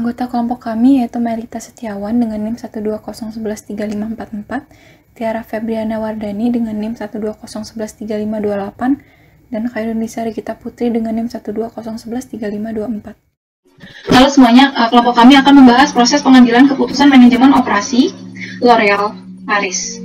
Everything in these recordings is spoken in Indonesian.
Anggota kelompok kami yaitu Melita Setiawan dengan NIM 120113544, Tiara Febriana Wardani dengan NIM 120113528, dan Khairunisa Regita Putri dengan NIM 120113524. Halo semuanya, kelompok kami akan membahas proses pengambilan keputusan manajemen operasi L'Oréal Paris.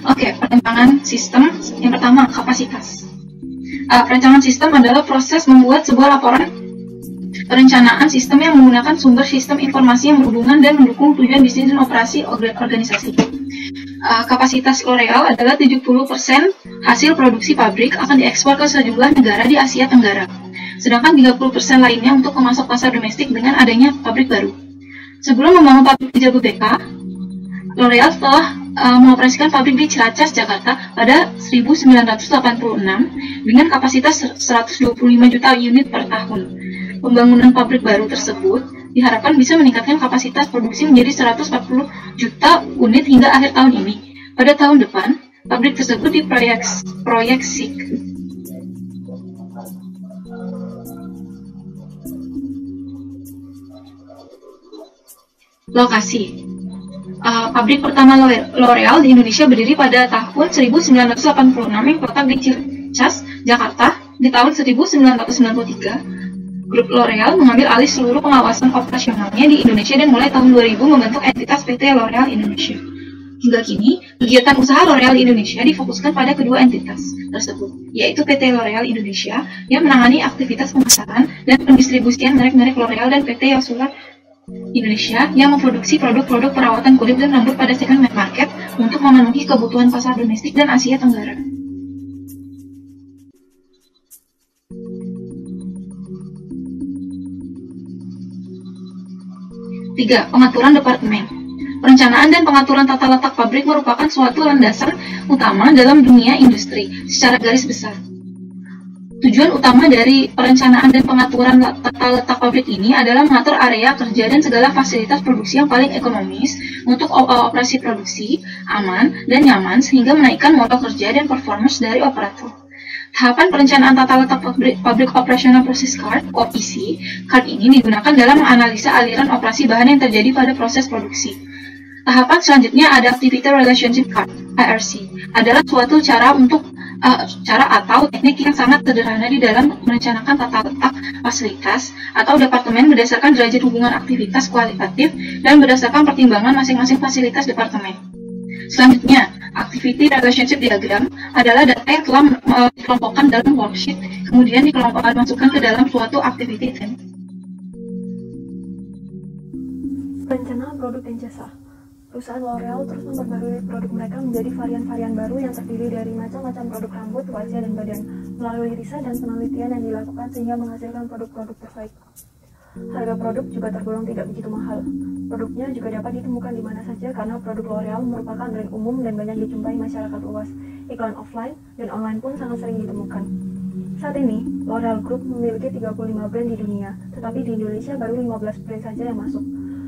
Oke, perencanaan sistem. Yang pertama, kapasitas. Perencanaan sistem adalah proses membuat sebuah laporan perencanaan sistem yang menggunakan sumber sistem informasi yang berhubungan dan mendukung tujuan bisnis dan operasi organisasi. Kapasitas L'Oréal adalah 70% hasil produksi pabrik akan diekspor ke sejumlah negara di Asia Tenggara. Sedangkan 30% lainnya untuk memasok pasar domestik dengan adanya pabrik baru. Sebelum membangun pabrik di Jababeka, L'Oréal telah mengoperasikan pabrik di Ciracas, Jakarta pada 1986 dengan kapasitas 125 juta unit per tahun. Pembangunan pabrik baru tersebut diharapkan bisa meningkatkan kapasitas produksi menjadi 140 juta unit hingga akhir tahun ini. Pada tahun depan, pabrik tersebut diproyeksi lokasi. Pabrik pertama L'Oréal di Indonesia berdiri pada tahun 1986 yang terletak di Ciracas, Jakarta. Di tahun 1993, Grup L'Oréal mengambil alih seluruh pengawasan operasionalnya di Indonesia dan mulai tahun 2000 membentuk entitas PT L'Oréal Indonesia. Hingga kini, kegiatan usaha L'Oréal Indonesia difokuskan pada kedua entitas tersebut, yaitu PT L'Oréal Indonesia yang menangani aktivitas pemasaran dan pendistribusian merek-merek L'Oréal dan PT Yosular Indonesia yang memproduksi produk-produk perawatan kulit dan rambut pada segmen market untuk memenuhi kebutuhan pasar domestik dan Asia Tenggara. Tiga, pengaturan departemen. Perencanaan dan pengaturan tata letak pabrik merupakan suatu landasan utama dalam dunia industri secara garis besar. Tujuan utama dari perencanaan dan pengaturan tata letak pabrik ini adalah mengatur area kerja dan segala fasilitas produksi yang paling ekonomis untuk operasi produksi, aman, dan nyaman sehingga menaikkan modal kerja dan performance dari operator. Tahapan perencanaan tata letak Public Operational Process Chart (OPC). Chart ini digunakan dalam menganalisa aliran operasi bahan yang terjadi pada proses produksi. Tahapan selanjutnya ada Activity Relationship Chart (ARC). Adalah suatu cara atau teknik yang sangat sederhana di dalam merencanakan tata letak fasilitas atau departemen berdasarkan derajat hubungan aktivitas kualitatif dan berdasarkan pertimbangan masing-masing fasilitas departemen. Selanjutnya, Activity Relationship Diagram adalah data yang telah dikelompokkan dalam worksheet, kemudian dimasukkan ke dalam suatu activity item. Perencanaan produk dan jasa. Perusahaan L'Oréal terus memperbarui produk mereka menjadi varian-varian baru yang terdiri dari macam-macam produk rambut, wajah, dan badan, melalui riset dan penelitian yang dilakukan sehingga menghasilkan produk-produk terbaik. Harga produk juga tergolong tidak begitu mahal. Produknya juga dapat ditemukan di mana saja karena produk L'Oréal merupakan brand umum dan banyak dijumpai masyarakat luas. Iklan offline dan online pun sangat sering ditemukan. Saat ini, L'Oréal Group memiliki 35 brand di dunia, tetapi di Indonesia baru 15 brand saja yang masuk.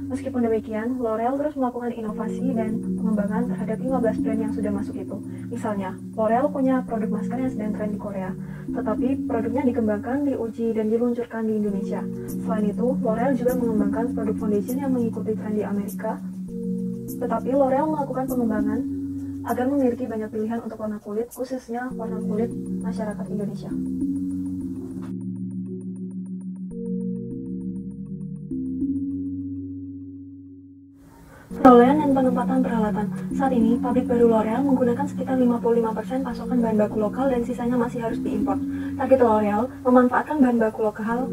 Meskipun demikian, L'Oréal terus melakukan inovasi dan pengembangan terhadap 15 brand yang sudah masuk itu. Misalnya, L'Oréal punya produk masker yang sedang tren di Korea, tetapi produknya dikembangkan, diuji, dan diluncurkan di Indonesia. Selain itu, L'Oréal juga mengembangkan produk foundation yang mengikuti tren di Amerika, tetapi L'Oréal melakukan pengembangan agar memiliki banyak pilihan untuk warna kulit, khususnya warna kulit masyarakat Indonesia. Perolehan dan penempatan peralatan. Saat ini, pabrik baru L'Oréal menggunakan sekitar 55% pasokan bahan baku lokal dan sisanya masih harus diimpor. Target L'Oréal memanfaatkan bahan baku lokal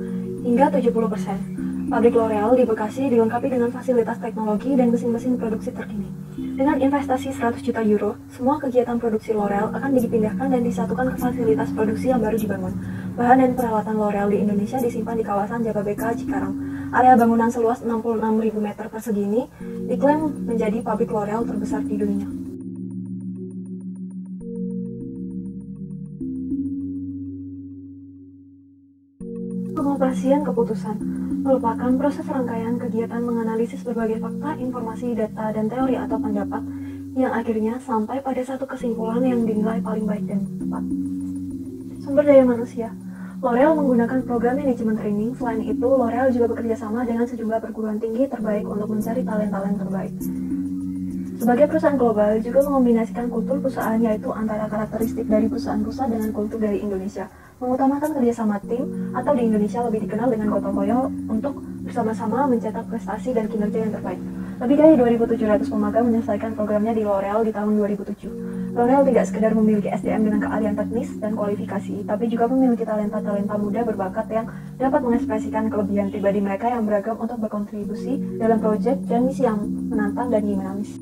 hingga 70%. Pabrik L'Oréal di Bekasi dilengkapi dengan fasilitas teknologi dan mesin-mesin produksi terkini. Dengan investasi 100 juta euro, semua kegiatan produksi L'Oréal akan dipindahkan dan disatukan ke fasilitas produksi yang baru dibangun. Bahan dan peralatan L'Oréal di Indonesia disimpan di kawasan Jababeka, Cikarang. Area bangunan seluas 66.000 meter persegi ini diklaim menjadi pabrik L'Oréal terbesar di dunia. Pengoperasian keputusan. merupakan proses rangkaian kegiatan menganalisis berbagai fakta, informasi, data, dan teori atau pendapat yang akhirnya sampai pada satu kesimpulan yang dinilai paling baik dan tepat. Sumber daya manusia. L'Oreal menggunakan program manajemen training. Selain itu, L'Oreal juga bekerja sama dengan sejumlah perguruan tinggi terbaik untuk mencari talent-talent terbaik. Sebagai perusahaan global, juga mengombinasikan kultur perusahaan, yaitu antara karakteristik dari perusahaan pusat dengan kultur dari Indonesia, mengutamakan kerjasama tim, atau di Indonesia lebih dikenal dengan gotong royong untuk bersama-sama mencetak prestasi dan kinerja yang terbaik. Lebih dari 2.700 pemagang menyelesaikan programnya di L'Oreal di tahun 2007. L'Oreal tidak sekedar memiliki SDM dengan keahlian teknis dan kualifikasi, tapi juga memiliki talenta-talenta muda berbakat yang dapat mengekspresikan kelebihan pribadi mereka yang beragam untuk berkontribusi dalam proyek dan misi yang menantang dan dinamis.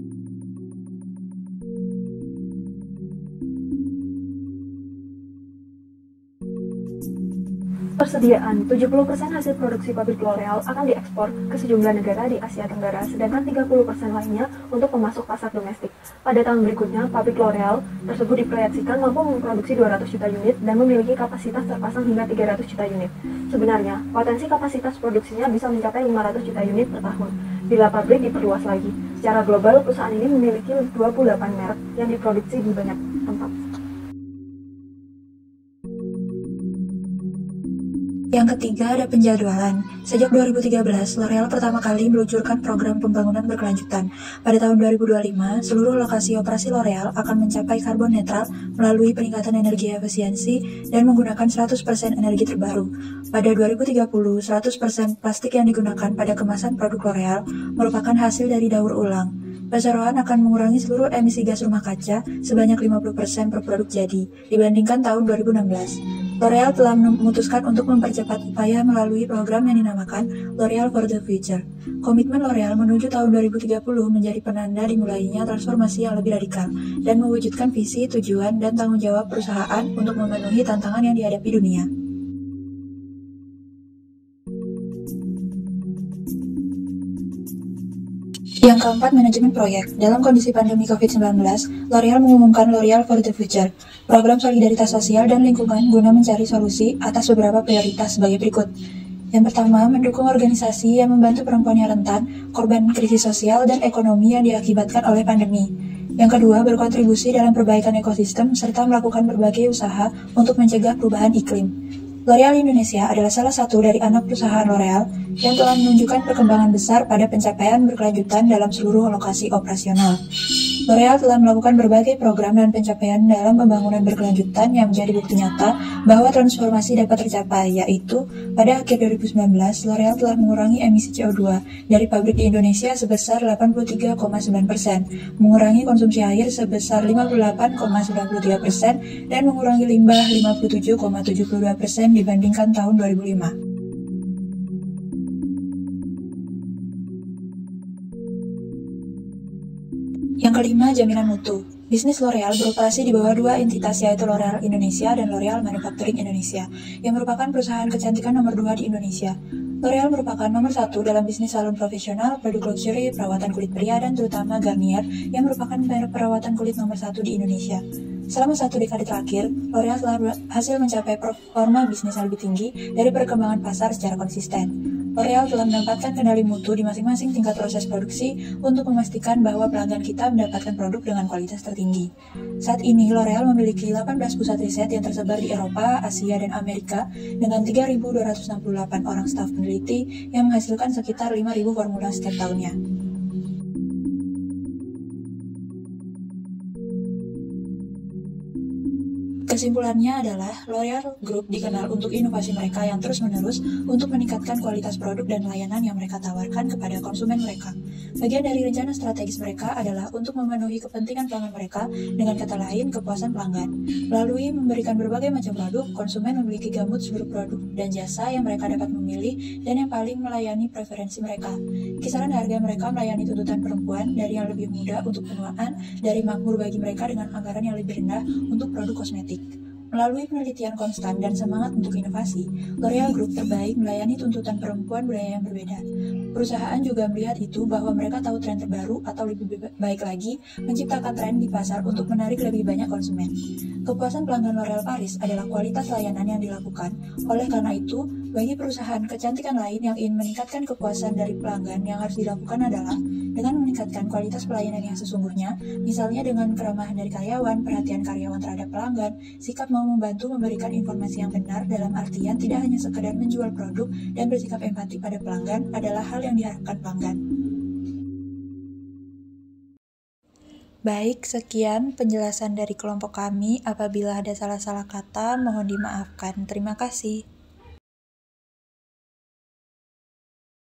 Persediaan 70% hasil produksi pabrik L'Oreal akan diekspor ke sejumlah negara di Asia Tenggara, sedangkan 30% lainnya untuk memasuk pasar domestik. Pada tahun berikutnya, pabrik L'Oreal tersebut diproyeksikan mampu memproduksi 200 juta unit dan memiliki kapasitas terpasang hingga 300 juta unit. Sebenarnya, potensi kapasitas produksinya bisa mencapai 500 juta unit per tahun. Bila pabrik diperluas lagi, secara global perusahaan ini memiliki 28 merek yang diproduksi di banyak tempat. Yang ketiga ada penjadwalan. Sejak 2013, L'Oreal pertama kali meluncurkan program pembangunan berkelanjutan. Pada tahun 2025, seluruh lokasi operasi L'Oreal akan mencapai karbon netral melalui peningkatan energi efisiensi dan menggunakan 100% energi terbaru. Pada 2030, 100% plastik yang digunakan pada kemasan produk L'Oreal merupakan hasil dari daur ulang. Perseroan akan mengurangi seluruh emisi gas rumah kaca sebanyak 50% per produk jadi dibandingkan tahun 2016. L'Oreal telah memutuskan untuk mempercepat upaya melalui program yang dinamakan L'Oreal for the Future. Komitmen L'Oreal menuju tahun 2030 menjadi penanda dimulainya transformasi yang lebih radikal dan mewujudkan visi, tujuan, dan tanggung jawab perusahaan untuk memenuhi tantangan yang dihadapi dunia. Yang keempat, manajemen proyek. Dalam kondisi pandemi COVID-19, L'Oreal mengumumkan L'Oreal for the Future, program solidaritas sosial dan lingkungan guna mencari solusi atas beberapa prioritas sebagai berikut. Yang pertama, mendukung organisasi yang membantu perempuan yang rentan, korban krisis sosial dan ekonomi yang diakibatkan oleh pandemi. Yang kedua, berkontribusi dalam perbaikan ekosistem serta melakukan berbagai usaha untuk mencegah perubahan iklim. L'Oreal Indonesia adalah salah satu dari anak perusahaan L'Oreal yang telah menunjukkan perkembangan besar pada pencapaian berkelanjutan dalam seluruh lokasi operasional. L'Oreal telah melakukan berbagai program dan pencapaian dalam pembangunan berkelanjutan yang menjadi bukti nyata bahwa transformasi dapat tercapai, yaitu pada akhir 2019, L'Oreal telah mengurangi emisi CO2 dari pabrik di Indonesia sebesar 83,9%, mengurangi konsumsi air sebesar 58,93%, dan mengurangi limbah 57,72% dibandingkan tahun 2005. Yang kelima, jaminan mutu. Bisnis L'Oreal beroperasi di bawah dua entitas, yaitu L'Oreal Indonesia dan L'Oreal Manufacturing Indonesia, yang merupakan perusahaan kecantikan nomor 2 di Indonesia. L'Oreal merupakan nomor 1 dalam bisnis salon profesional, produk luxury, perawatan kulit pria, dan terutama Garnier, yang merupakan merek perawatan kulit nomor 1 di Indonesia. Selama 1 dekade terakhir, L'Oreal telah berhasil mencapai performa bisnis yang lebih tinggi dari perkembangan pasar secara konsisten. L'Oreal telah menempatkan kendali mutu di masing-masing tingkat proses produksi untuk memastikan bahwa pelanggan kita mendapatkan produk dengan kualitas tertinggi. Saat ini, L'Oreal memiliki 18 pusat riset yang tersebar di Eropa, Asia, dan Amerika dengan 3.268 orang staf peneliti yang menghasilkan sekitar 5.000 formula setiap tahunnya. Kesimpulannya adalah, L'Oreal Group dikenal untuk inovasi mereka yang terus-menerus untuk meningkatkan kualitas produk dan layanan yang mereka tawarkan kepada konsumen mereka. Bagian dari rencana strategis mereka adalah untuk memenuhi kepentingan pelanggan mereka, dengan kata lain, kepuasan pelanggan. Melalui memberikan berbagai macam produk, konsumen memiliki gamut seluruh produk dan jasa yang mereka dapat memilih dan yang paling melayani preferensi mereka. Kisaran harga mereka melayani tuntutan perempuan dari yang lebih muda untuk penuaan, dari makmur bagi mereka dengan anggaran yang lebih rendah untuk produk kosmetik. Melalui penelitian konstan dan semangat untuk inovasi, L'Oreal Group terbaik melayani tuntutan perempuan budaya yang berbeda. Perusahaan juga melihat itu bahwa mereka tahu tren terbaru atau lebih baik lagi, menciptakan tren di pasar untuk menarik lebih banyak konsumen. Kepuasan pelanggan L'Oreal Paris adalah kualitas layanan yang dilakukan. Oleh karena itu, Bagi perusahaan kecantikan lain yang ingin meningkatkan kepuasan dari pelanggan, yang harus dilakukan adalah dengan meningkatkan kualitas pelayanan yang sesungguhnya, misalnya dengan keramahan dari karyawan, perhatian karyawan terhadap pelanggan, sikap mau membantu memberikan informasi yang benar dalam artian tidak hanya sekedar menjual produk, dan bersikap empati pada pelanggan adalah hal yang diharapkan pelanggan. Baik, sekian penjelasan dari kelompok kami. Apabila ada salah-salah kata, mohon dimaafkan. Terima kasih.